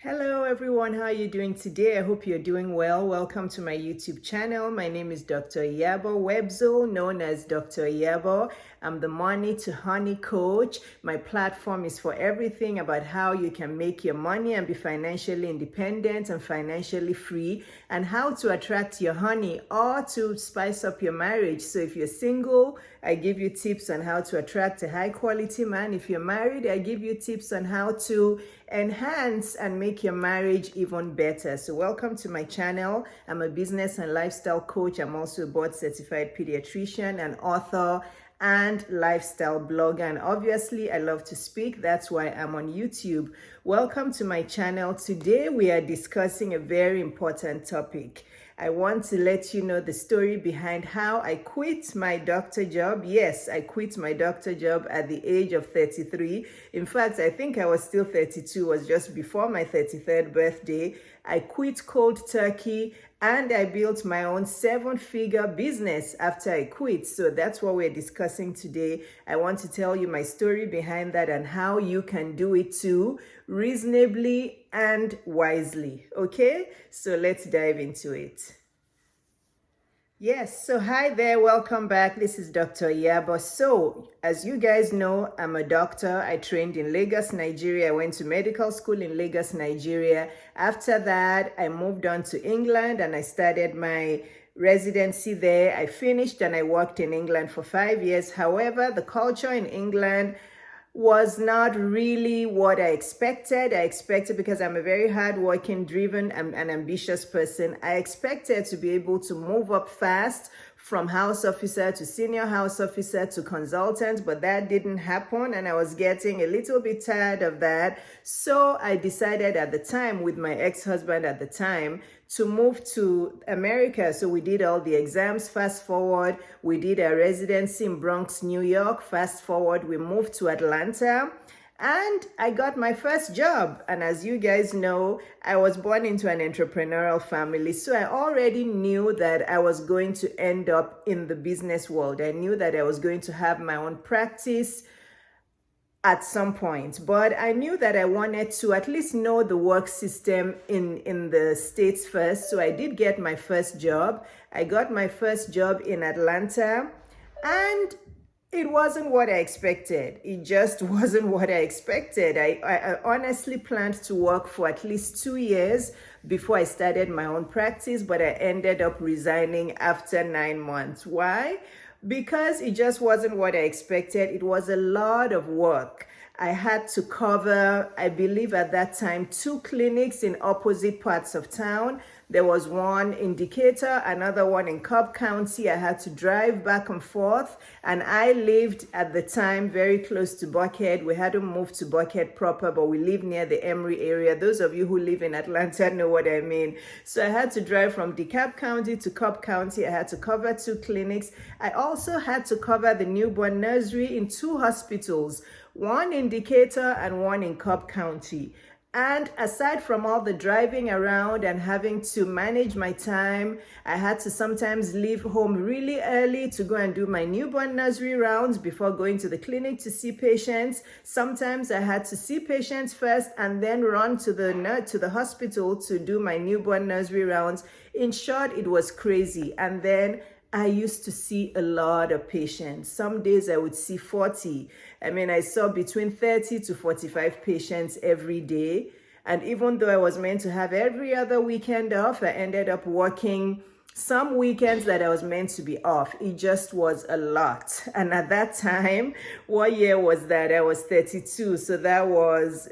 Hello everyone, how are you doing today? I hope you're doing well. Welcome to my YouTube channel. My name is Dr. Iyabo Webzo, known as Dr. Iyabo. I'm the Money to Honey coach. My platform is for everything about how you can make your money and be financially independent and financially free, and how to attract your honey or to spice up your marriage. So if you're single, I give you tips on how to attract a high quality man. If you're married, I give you tips on how to enhance and make your marriage even better. So welcome to my channel. I'm a business and lifestyle coach. I'm also a board certified pediatrician and author and lifestyle blogger, and obviously I love to speak. That's why I'm on YouTube. Welcome to my channel. Today we are discussing a very important topic. I want to let you know the story behind how I quit my doctor job. Yes, I quit my doctor job at the age of 33. In fact, I think I was still 32, was just before my 33rd birthday. I quit cold turkey and I built my own 7-figure business after I quit. So that's what we're discussing today. I want to tell you my story behind that and how you can do it too, reasonably and wisely. Okay, so let's dive into it. Yes, so hi there, welcome back. This is Dr. Iyabo. So, as you guys know, I'm a doctor. I trained in Lagos, Nigeria. I went to medical school in Lagos, Nigeria. After that, I moved on to England and I started my residency there. I finished and I worked in England for 5 years. However, the culture in England was not really what I expected. I expected, because I'm a very hardworking, driven, and ambitious person, I expected to be able to move up fast from house officer to senior house officer to consultant, but that didn't happen and I was getting a little bit tired of that. So I decided at the time, with my ex-husband at the time, to move to America. So we did all the exams. Fast forward, we did a residency in Bronx, New York. Fast forward, we moved to Atlanta. And I got my first job. And as you guys know, I was born into an entrepreneurial family. So I already knew that I was going to end up in the business world. I knew that I was going to have my own practice at some point, but I knew that I wanted to at least know the work system in the States first. So I did get my first job. I got my first job in Atlanta, and it wasn't what I expected. It just wasn't what I expected. I honestly planned to work for at least 2 years before I started my own practice, but I ended up resigning after 9 months. Why? Because it just wasn't what I expected. It was a lot of work. I had to cover, I believe at that time, 2 clinics in opposite parts of town. There was one in Decatur, another one in Cobb County. I had to drive back and forth, and I lived at the time very close to Buckhead. We hadn't moved to Buckhead proper, but we lived near the Emory area. Those of you who live in Atlanta know what I mean. So I had to drive from DeKalb County to Cobb County. I had to cover 2 clinics. I also had to cover the newborn nursery in 2 hospitals, one in Decatur and one in Cobb County. And aside from all the driving around and having to manage my time, I had to sometimes leave home really early to go and do my newborn nursery rounds before going to the clinic to see patients. Sometimes I had to see patients first and then run to the hospital to do my newborn nursery rounds. In short, it was crazy. And then I used to see a lot of patients. Some days I would see 40. I saw between 30 to 45 patients every day. And even though I was meant to have every other weekend off, I ended up working some weekends that I was meant to be off. It just was a lot. And at that time, what year was that? I was 32. So that was,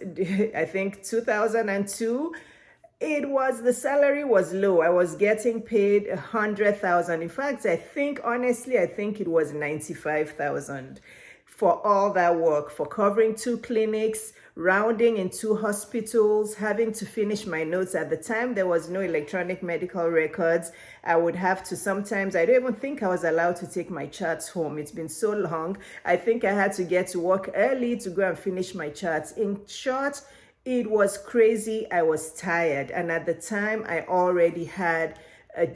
I think, 2002. The salary was low. I was getting paid 100,000. In fact, honestly, I think it was 95,000 for all that work, for covering 2 clinics, rounding in 2 hospitals, having to finish my notes. At the time, there was no electronic medical records. I would have to sometimes, I don't even think I was allowed to take my charts home. It's been so long. I think I had to get to work early to go and finish my charts. In short, it was crazy. I was tired. And at the time, I already had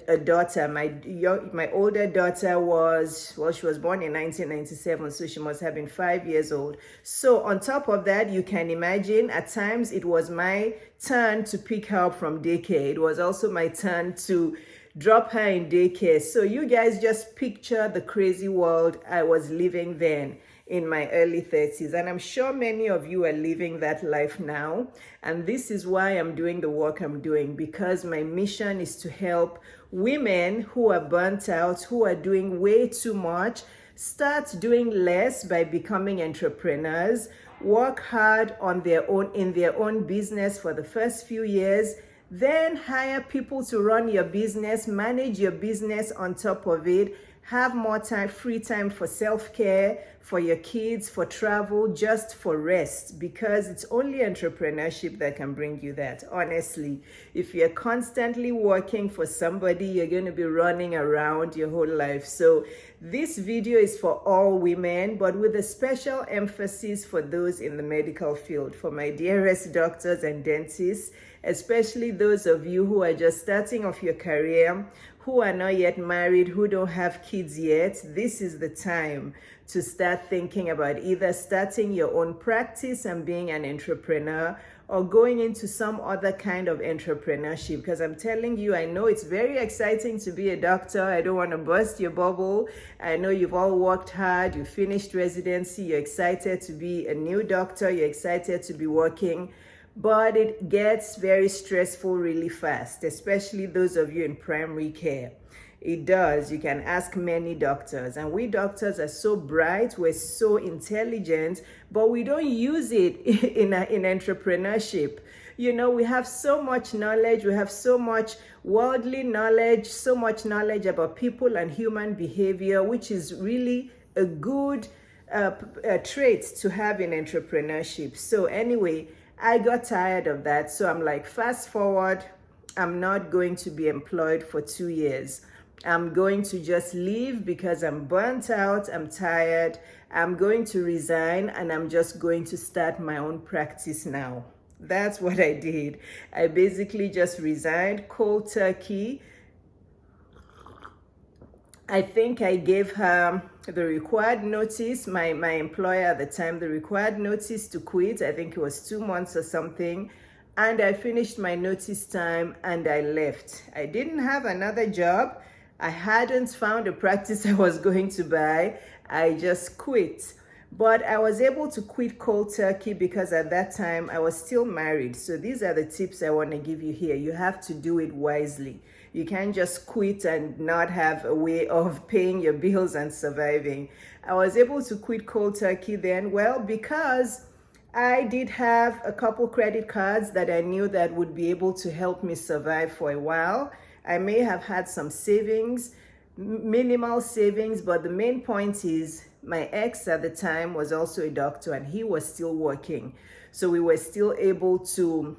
a daughter. My older daughter was, well, she was born in 1997, so she must have been 5 years old. So on top of that, you can imagine at times it was my turn to pick her up from daycare. It was also my turn to drop her in daycare. So you guys just picture the crazy world I was living then in my early 30s. And I'm sure many of you are living that life now. And this is why I'm doing the work I'm doing, because my mission is to help women who are burnt out, who are doing way too much, start doing less by becoming entrepreneurs, work hard on their own, in their own business for the first few years, then hire people to run your business, manage your business on top of it, have more time, free time for self-care, for your kids, for travel, just for rest, because it's only entrepreneurship that can bring you that. Honestly, if you're constantly working for somebody, you're going to be running around your whole life. So this video is for all women, but with a special emphasis for those in the medical field, for my dearest doctors and dentists, especially those of you who are just starting off your career, who are not yet married, who don't have kids yet. This is the time to start thinking about either starting your own practice and being an entrepreneur, or going into some other kind of entrepreneurship. Because I'm telling you, I know it's very exciting to be a doctor. I don't want to burst your bubble. I know you've all worked hard, you finished residency, you're excited to be a new doctor, you're excited to be working. But it gets very stressful really fast, especially those of you in primary care. It does. You can ask many doctors, and we doctors are so bright, we're so intelligent, but we don't use it in entrepreneurship. You know, we have so much knowledge, we have so much worldly knowledge, so much knowledge about people and human behavior, which is really a good trait to have in entrepreneurship. So anyway, I got tired of that. So I'm like, fast forward, I'm not going to be employed for 2 years. I'm going to just leave because I'm burnt out, I'm tired. I'm going to resign, and I'm just going to start my own practice now. That's what I did. I basically just resigned cold turkey. I think I gave her the required notice, my employer at the time, the required notice to quit. I think it was 2 months or something. And I finished my notice time and I left. I didn't have another job. I hadn't found a practice I was going to buy. I just quit. But I was able to quit cold turkey because at that time I was still married. So these are the tips I want to give you here. You have to do it wisely. You can't just quit and not have a way of paying your bills and surviving. I was able to quit cold turkey then, well, because I did have a couple credit cards that I knew that would be able to help me survive for a while. I may have had some savings, minimal savings, but the main point is my ex at the time was also a doctor and he was still working. So we were still able to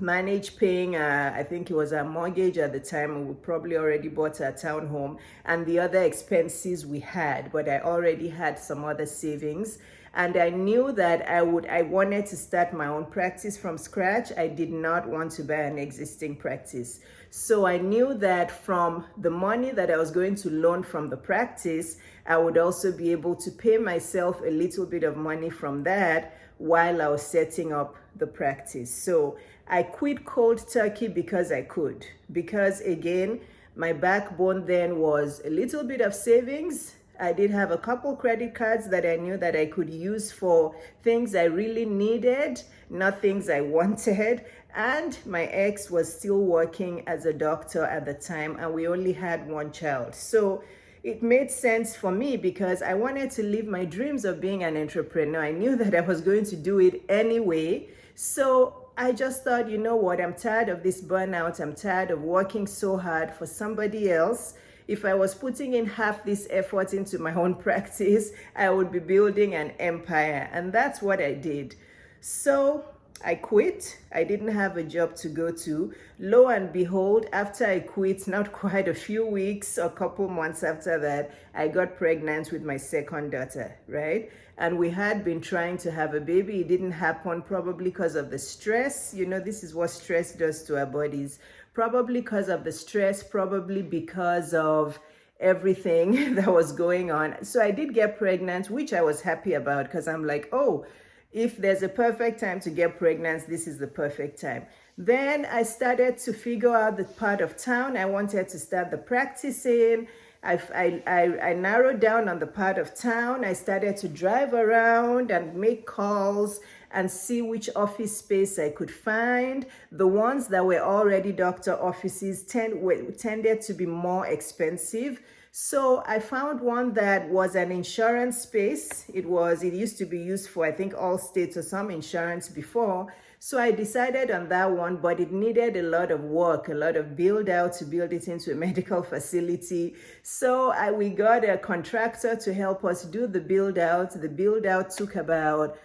manage paying, I think it was our mortgage at the time. We probably already bought our townhome and the other expenses we had, but I already had some other savings. And I knew that I wanted to start my own practice from scratch. I did not want to buy an existing practice. So I knew that from the money that I was going to loan from the practice, I would also be able to pay myself a little bit of money from that while I was setting up the practice. So I quit cold turkey because I could. Because again, my backbone then was a little bit of savings. I did have a couple credit cards that I knew that I could use for things I really needed, not things I wanted. And my ex was still working as a doctor at the time, and we only had one child. So it made sense for me because I wanted to live my dreams of being an entrepreneur. I knew that I was going to do it anyway. So I just thought, you know what, I'm tired of this burnout. I'm tired of working so hard for somebody else. If I was putting in half this effort into my own practice, I would be building an empire. And that's what I did. So I quit. I didn't have a job to go to. Lo and behold, after I quit, not quite a few weeks, a couple months after that, I got pregnant with my second daughter, right? And we had been trying to have a baby. It didn't happen, probably because of the stress. You know, this is what stress does to our bodies. Probably because of the stress, probably because of everything that was going on. So I did get pregnant, which I was happy about, because I'm like, oh, if there's a perfect time to get pregnant, this is the perfect time. Then I started to figure out the part of town I wanted to start the practice in. I narrowed down on the part of town. I started to drive around and make calls and see which office space I could find. The ones that were already doctor offices tended to be more expensive. So I found one that was an insurance space. It used to be used for, I think, Allstate or some insurance before. So I decided on that one, but it needed a lot of work, a lot of build out to build it into a medical facility. So we got a contractor to help us do the build out. The build out took about,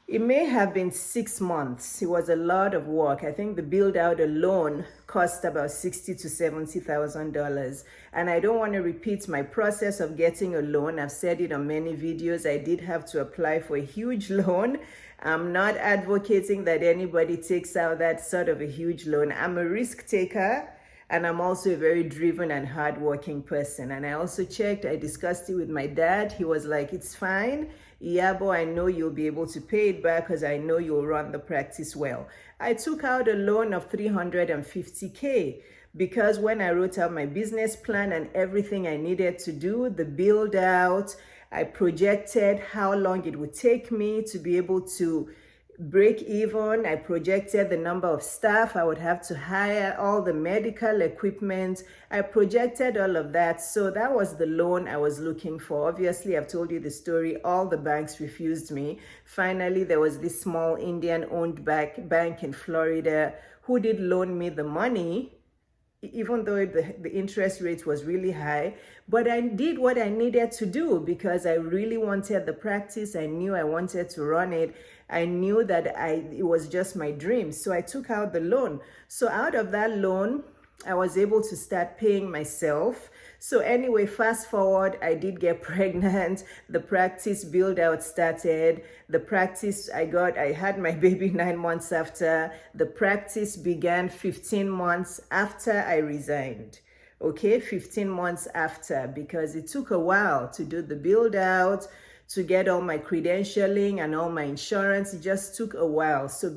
it may have been 6 months. It was a lot of work. I think the build out alone cost about $60,000 to $70,000. And I don't want to repeat my process of getting a loan. I've said it on many videos. I did have to apply for a huge loan. I'm not advocating that anybody takes out that sort of a huge loan. I'm a risk taker, and I'm also a very driven and hardworking person. And I also checked, I discussed it with my dad. He was like, it's fine. Iyabo, I know you'll be able to pay it back because I know you'll run the practice well. I took out a loan of $350K because when I wrote out my business plan and everything I needed to do, the build out, I projected how long it would take me to be able to break even. I projected the number of staff I would have to hire, all the medical equipment. I projected all of that. So that was the loan I was looking for. Obviously, I've told you the story. All the banks refused me. Finally, there was this small Indian-owned bank in Florida who did loan me the money, even though the interest rate was really high. But I did what I needed to do because I really wanted the practice. I knew I wanted to run it. I knew that it was just my dream. So I took out the loan. So out of that loan, I was able to start paying myself. So anyway, fast forward, I did get pregnant. The practice build out started. The practice I had my baby 9 months after. The practice began 15 months after I resigned. Okay, 15 months after, because it took a while to do the build out, to get all my credentialing and all my insurance. It just took a while. So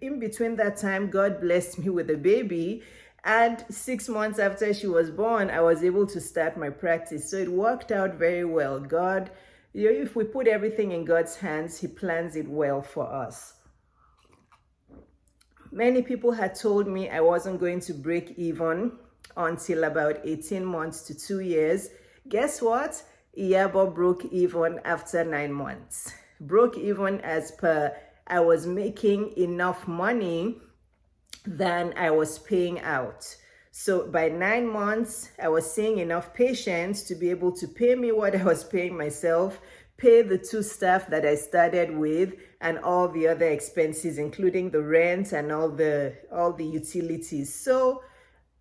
in between that time, God blessed me with a baby. And 6 months after she was born, I was able to start my practice. So it worked out very well. God, if we put everything in God's hands, He plans it well for us. Many people had told me I wasn't going to break even until about 18 months to 2 years. Guess what? Iyabo broke even after 9 months. Broke even as per I was making enough money than I was paying out. So by 9 months, I was seeing enough patients to be able to pay me what I was paying myself, pay the 2 staff that I started with, and all the other expenses, including the rent and all the utilities. So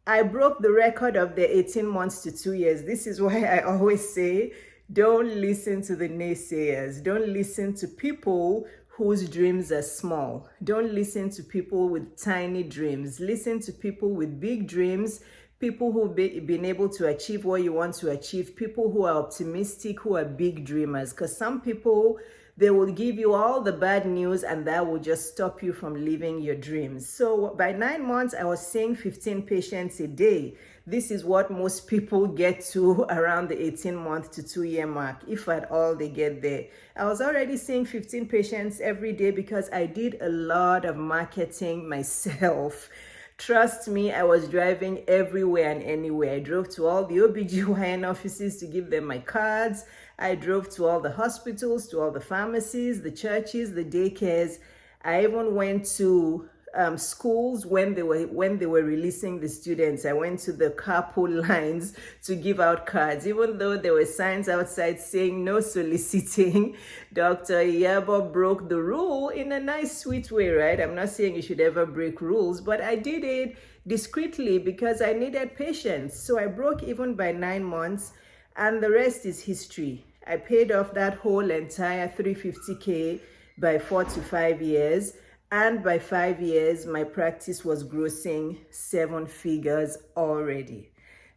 I broke the record of the 18 months to 2 years. This is why I always say, don't listen to the naysayers. Don't listen to people whose dreams are small. Don't listen to people with tiny dreams. Listen to people with big dreams, people who've been able to achieve what you want to achieve, people who are optimistic, who are big dreamers. Because some people, they will give you all the bad news and that will just stop you from living your dreams. So by 9 months, I was seeing 15 patients a day. This is what most people get to around the 18-month to 2-year mark, if at all they get there. I was already seeing 15 patients every day because I did a lot of marketing myself. Trust me, I was driving everywhere and anywhere. I drove to all the OBGYN offices to give them my cards. I drove to all the hospitals, to all the pharmacies, the churches, the daycares. I even went to schools when they were releasing the students. I went to the carpool lines to give out cards, even though there were signs outside saying no soliciting. Dr. Iyabo broke the rule in a nice, sweet way, right? I'm not saying you should ever break rules, but I did it discreetly because I needed patience. So I broke even by 9 months, and the rest is history. I paid off that whole entire 350K by 4 to 5 years. And by 5 years, my practice was grossing 7 figures already.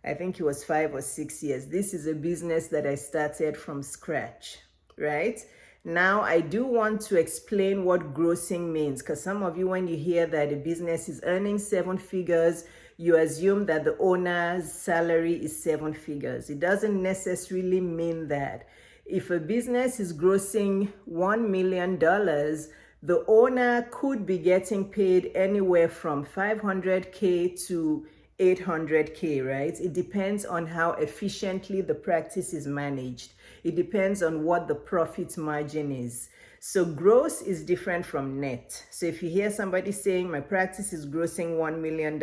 I think it was 5 or 6 years. This is a business that I started from scratch, right? Now, I do want to explain what grossing means, because some of you, when you hear that a business is earning 7 figures, you assume that the owner's salary is 7 figures. It doesn't necessarily mean that. If a business is grossing $1 million, the owner could be getting paid anywhere from 500K to 800K, right? It depends on how efficiently the practice is managed. It depends on what the profit margin is. So gross is different from net. So if you hear somebody saying my practice is grossing $1 million,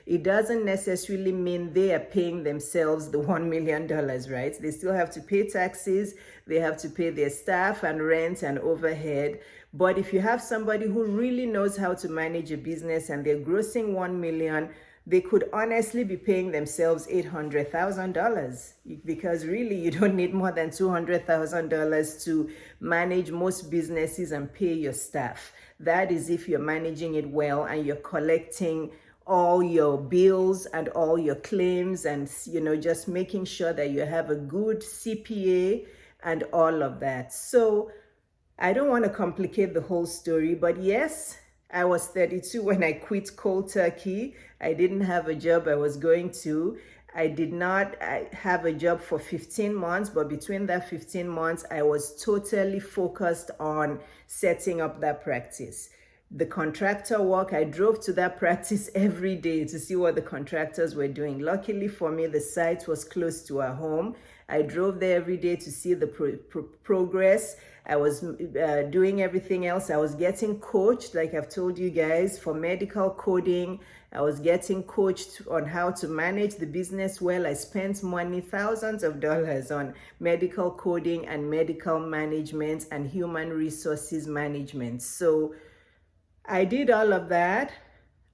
it doesn't necessarily mean they are paying themselves the $1 million, right? They still have to pay taxes, they have to pay their staff and rent and overhead. But if you have somebody who really knows how to manage a business and they're grossing 1 million, they could honestly be paying themselves $800,000, because really you don't need more than $200,000 to manage most businesses and pay your staff. That is if you're managing it well and you're collecting all your bills and all your claims, and just making sure that you have a good CPA and all of that. So I don't want to complicate the whole story, but yes, I was 32 when I quit cold turkey. I didn't have a job I was going to. I did not have a job for 15 months, but between that 15 months, I was totally focused on setting up that practice. The contractor work, I drove to that practice every day to see what the contractors were doing. Luckily for me, the site was close to our home. I drove there every day to see the progress. I was doing everything else. I was getting coached, like I've told you guys, for medical coding. I was getting coached on how to manage the business well. I spent money, thousands of dollars, on medical coding and medical management and human resources management. So I did all of that,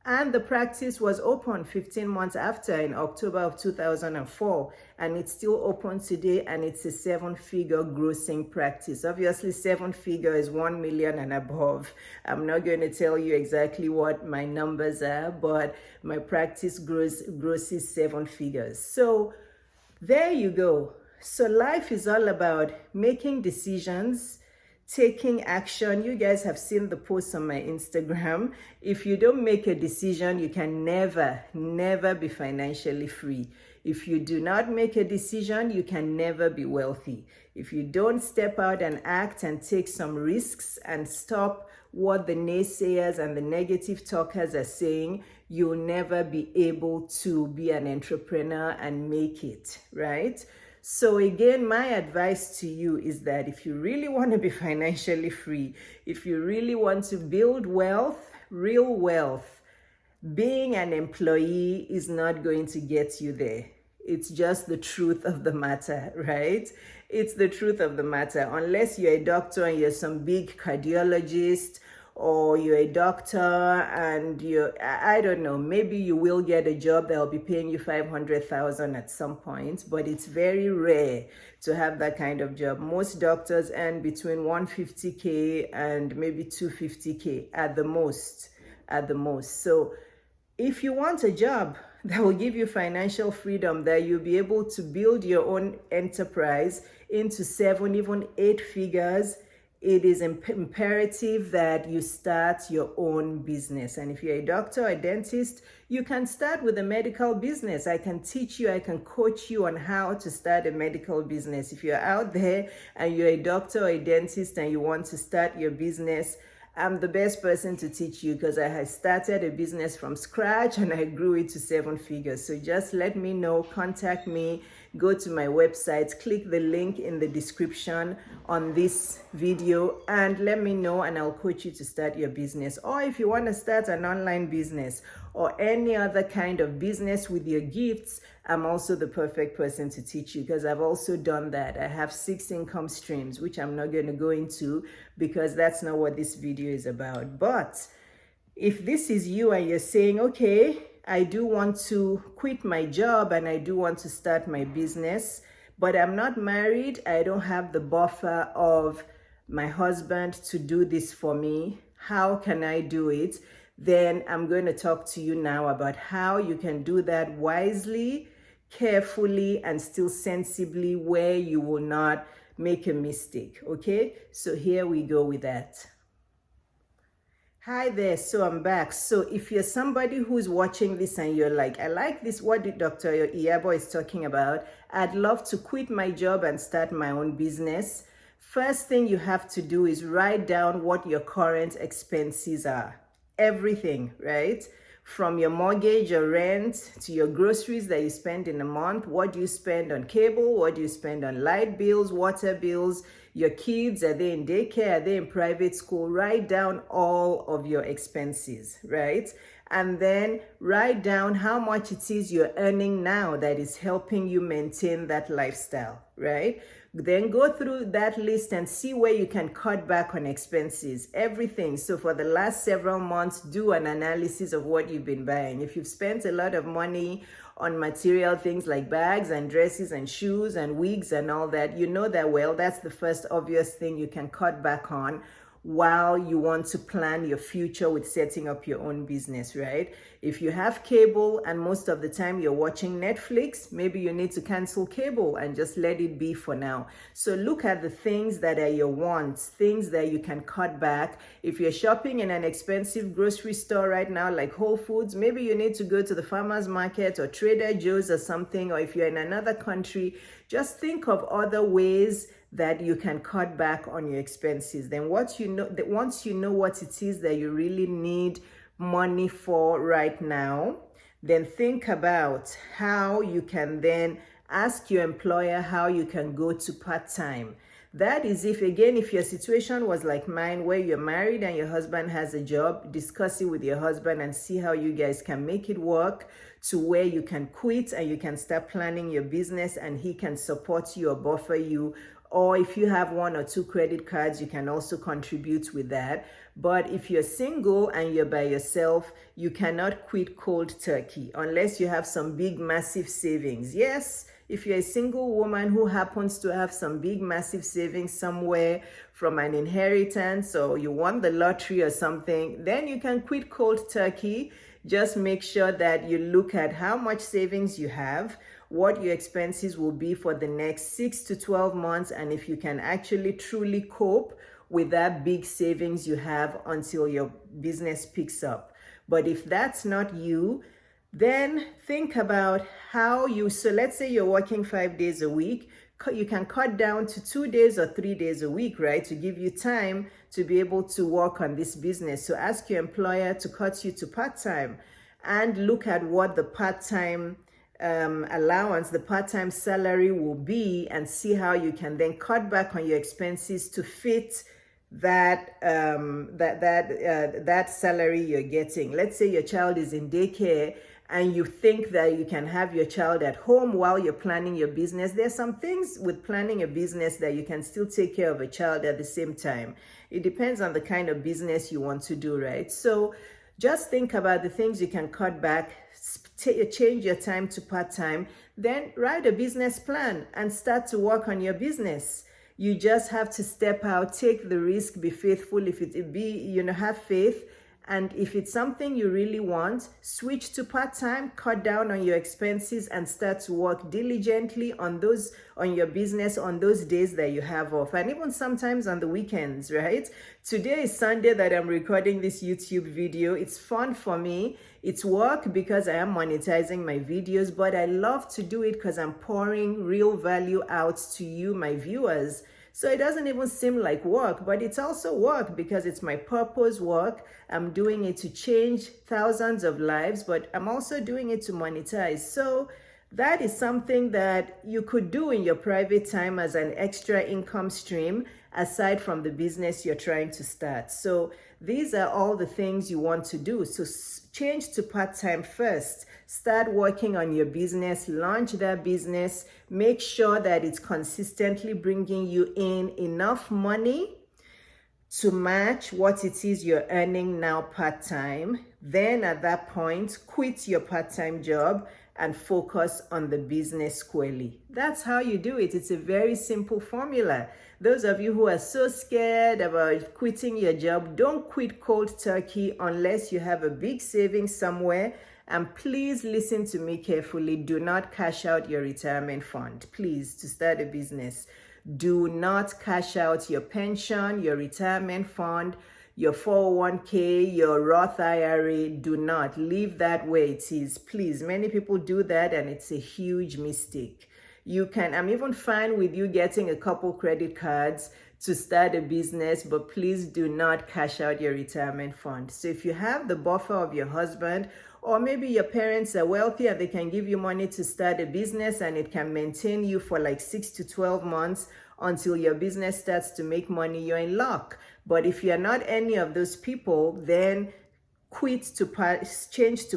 and the practice was open 15 months after, in October of 2004, and it's still open today, and it's a 7-figure grossing practice. Obviously, 7-figure is 1 million and above. I'm not going to tell you exactly what my numbers are, but my practice grosses 7 figures. So there you go. So life is all about making decisions, taking action. You guys have seen the posts on my Instagram. If you don't make a decision, you can never be financially free. If you do not make a decision, you can never be wealthy. If you don't step out and act and take some risks and stop what the naysayers and the negative talkers are saying, you'll never be able to be an entrepreneur and make it, right? So again, my advice to you is that if you really want to be financially free, if you really want to build wealth, real wealth, being an employee is not going to get you there. It's just the truth of the matter, right? It's the truth of the matter. Unless you're a doctor and you're some big cardiologist, or you're a doctor and I don't know, maybe you will get a job that will be paying you $500,000 at some point, but it's very rare to have that kind of job. Most doctors earn between 150K and maybe 250K at the most. So if you want a job that will give you financial freedom, that you'll be able to build your own enterprise into 7, even 8 figures, it is imperative that you start your own business. And if you're a doctor or a dentist, you can start with a medical business. I can teach you, I can coach you on how to start a medical business. If you're out there and you're a doctor or a dentist and you want to start your business, I'm the best person to teach you, because I had started a business from scratch and I grew it to 7 figures. So just let me know, contact me. go to my website, click the link in the description on this video and let me know, and I'll coach you to start your business. Or if you want to start an online business or any other kind of business with your gifts, I'm also the perfect person to teach you, because I've also done that. I have 6 income streams, which I'm not going to go into because that's not what this video is about. But if this is you and you're saying, okay, I do want to quit my job and I do want to start my business, but I'm not married, I don't have the buffer of my husband to do this for me, how can I do it? Then I'm going to talk to you now about how you can do that wisely, carefully, and still sensibly, where you will not make a mistake. Okay, so here we go with that. Hi there, so I'm back. So if you're somebody who's watching this and you're like, I like this, what Dr. Iyabo is talking about, I'd love to quit my job and start my own business. First thing you have to do is write down what your current expenses are. Everything, right? From your mortgage or rent to your groceries that you spend in a month. What do you spend on cable? What do you spend on light bills, water bills? Your kids, are they in daycare? Are they in private school? Write down all of your expenses, right? And then write down how much it is you're earning now that is helping you maintain that lifestyle, right? Then go through that list and see where you can cut back on expenses, everything. So for the last several months, do an analysis of what you've been buying. If you've spent a lot of money on material things like bags and dresses and shoes and wigs and all that, you know that, well, that's the first obvious thing you can cut back on while you want to plan your future with setting up your own business, right? If you have cable and most of the time you're watching Netflix, maybe you need to cancel cable and just let it be for now. So look at the things that are your wants, things that you can cut back. If you're shopping in an expensive grocery store right now, like Whole Foods, maybe you need to go to the farmer's market or Trader Joe's or something. Or if you're in another country, just think of other ways that you can cut back on your expenses. Then once you know what it is that you really need money for right now, then think about how you can then ask your employer how you can go to part-time. That is if your situation was like mine, where you're married and your husband has a job, discuss it with your husband and see how you guys can make it work to where you can quit and you can start planning your business and he can support you or buffer you. Or if you have 1 or 2 credit cards, you can also contribute with that. But if you're single and you're by yourself, you cannot quit cold turkey unless you have some big, massive savings. Yes, if you're a single woman who happens to have some big, massive savings somewhere from an inheritance or you won the lottery or something, then you can quit cold turkey. Just make sure that you look at how much savings you have, what your expenses will be for the next 6 to 12 months, and if you can actually truly cope with that big savings you have until your business picks up. But if that's not you, then think about how so let's say you're working 5 days a week, you can cut down to 2 days or 3 days a week, right? To give you time to be able to work on this business. So ask your employer to cut you to part-time and look at what the part-time allowance, the part-time salary will be, and see how you can then cut back on your expenses to fit that that salary you're getting. Let's say your child is in daycare and you think that you can have your child at home while you're planning your business. There's some things with planning a business that you can still take care of a child at the same time. It depends on the kind of business you want to do, right? So just think about the things you can cut back, change your time to part-time, then write a business plan and start to work on your business. You just have to step out, take the risk, be faithful. If it be, have faith. And if it's something you really want, switch to part-time, cut down on your expenses and start to work diligently on your business on those days that you have off, and even sometimes on the weekends, right? Today is Sunday that I'm recording this YouTube video. It's fun for me. It's work because I am monetizing my videos, but I love to do it because I'm pouring real value out to you, my viewers. So it doesn't even seem like work, but it's also work because it's my purpose work. I'm doing it to change thousands of lives, but I'm also doing it to monetize. So That is something that you could do in your private time as an extra income stream aside from the business you're trying to start. So these are all the things you want to do. So change to part-time first. Start working on your business, launch that business, make sure that it's consistently bringing you in enough money to match what it is you're earning now part-time. Then at that point, quit your part-time job and focus on the business squarely. That's how you do it. It's a very simple formula. Those of you who are so scared about quitting your job, don't quit cold turkey unless you have a big savings somewhere. And please listen to me carefully. Do not cash out your retirement fund, please, to start a business. Do not cash out your pension, your retirement fund, your 401k, your Roth IRA. Do not leave that where it is, please. Many people do that and it's a huge mistake. I'm even fine with you getting a couple credit cards to start a business, but please do not cash out your retirement fund. So if you have the buffer of your husband, or maybe your parents are wealthy and they can give you money to start a business and it can maintain you for like 6 to 12 months until your business starts to make money, you're in luck. But if you're not any of those people, then change to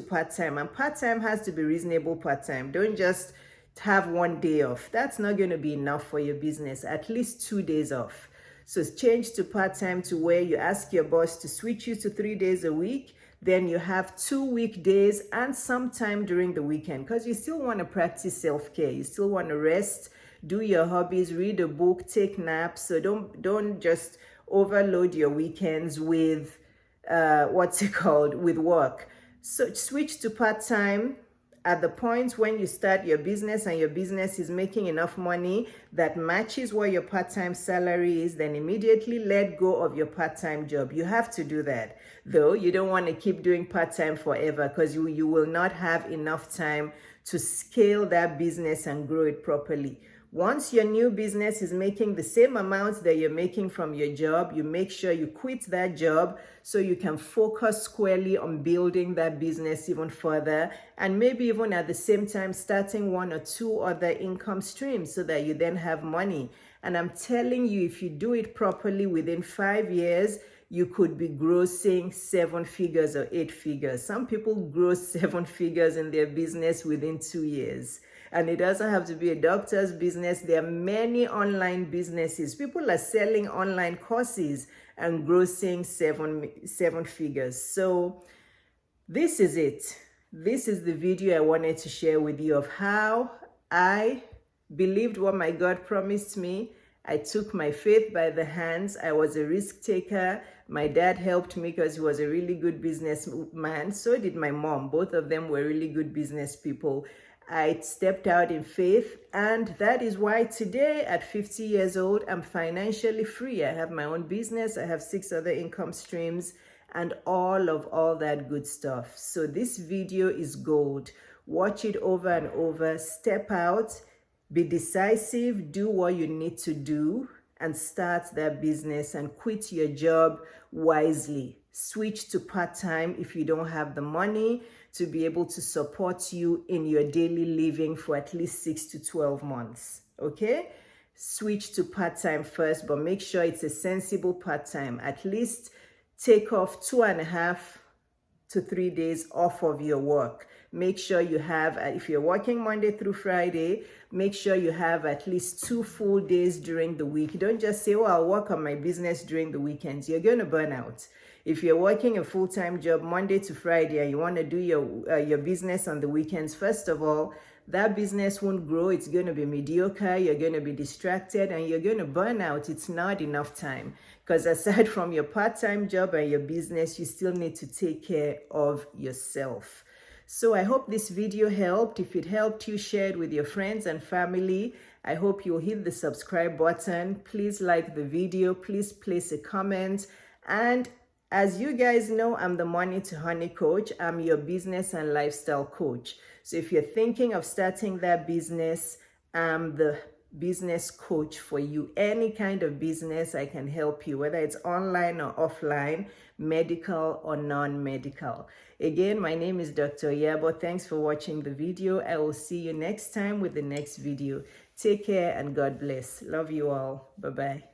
part-time. And part-time has to be reasonable part-time. Don't just have one day off. That's not going to be enough for your business. At least 2 days off. So change to part-time to where you ask your boss to switch you to 3 days a week. Then you have 2 weekdays and some time during the weekend, because you still want to practice self-care. You still want to rest, do your hobbies, read a book, take naps. So don't just overload your weekends with with work. So switch to part-time at the point when you start your business and your business is making enough money that matches what your part-time salary is, then immediately let go of your part-time job. You have to do that. Though you don't want to keep doing part-time forever, because you will not have enough time to scale that business and grow it properly. Once your new business is making the same amount that you're making from your job, you make sure you quit that job so you can focus squarely on building that business even further, and maybe even at the same time starting 1 or 2 other income streams so that you then have money. And I'm telling you, if you do it properly, within 5 years, you could be grossing 7 figures or 8 figures. Some people gross 7 figures in their business within 2 years. And it doesn't have to be a doctor's business. There are many online businesses. People are selling online courses and grossing 7 figures. So this is it. This is the video I wanted to share with you of how I believed what my God promised me. I took my faith by the hands. I was a risk taker. My dad helped me because he was a really good businessman. So did my mom. Both of them were really good business people. I stepped out in faith, and that is why today at 50 years old, I'm financially free. I have my own business. I have 6 other income streams and all that good stuff. So this video is gold. Watch it over and over. Step out, be decisive, do what you need to do, and start that business and quit your job wisely. Switch to part-time if you don't have the money to be able to support you in your daily living for at least 6 to 12 months, okay? Switch to part-time first, but make sure it's a sensible part-time. At least take off 2.5 to 3 days off of your work. Make sure you have, if you're working Monday through Friday, make sure you have at least 2 full days during the week. Don't just say, oh, I'll work on my business during the weekends. You're going to burn out. If you're working a full-time job Monday to Friday and you want to do your business on the weekends, first of all, that business won't grow. It's going to be mediocre. You're going to be distracted and you're going to burn out. It's not enough time, because aside from your part-time job and your business, you still need to take care of yourself. So I hope this video helped. If it helped you, share it with your friends and family. I hope you'll hit the subscribe button. Please like the video. Please place a comment. And as you guys know, I'm the Money to Honey coach. I'm your business and lifestyle coach. So if you're thinking of starting that business, I'm the business coach for you. Any kind of business, I can help you, whether it's online or offline. medical or non-medical. Again, my name is Dr. Iyabo. Thanks for watching the video. I will see you next time with the next video. Take care and God bless. Love you all. Bye-bye.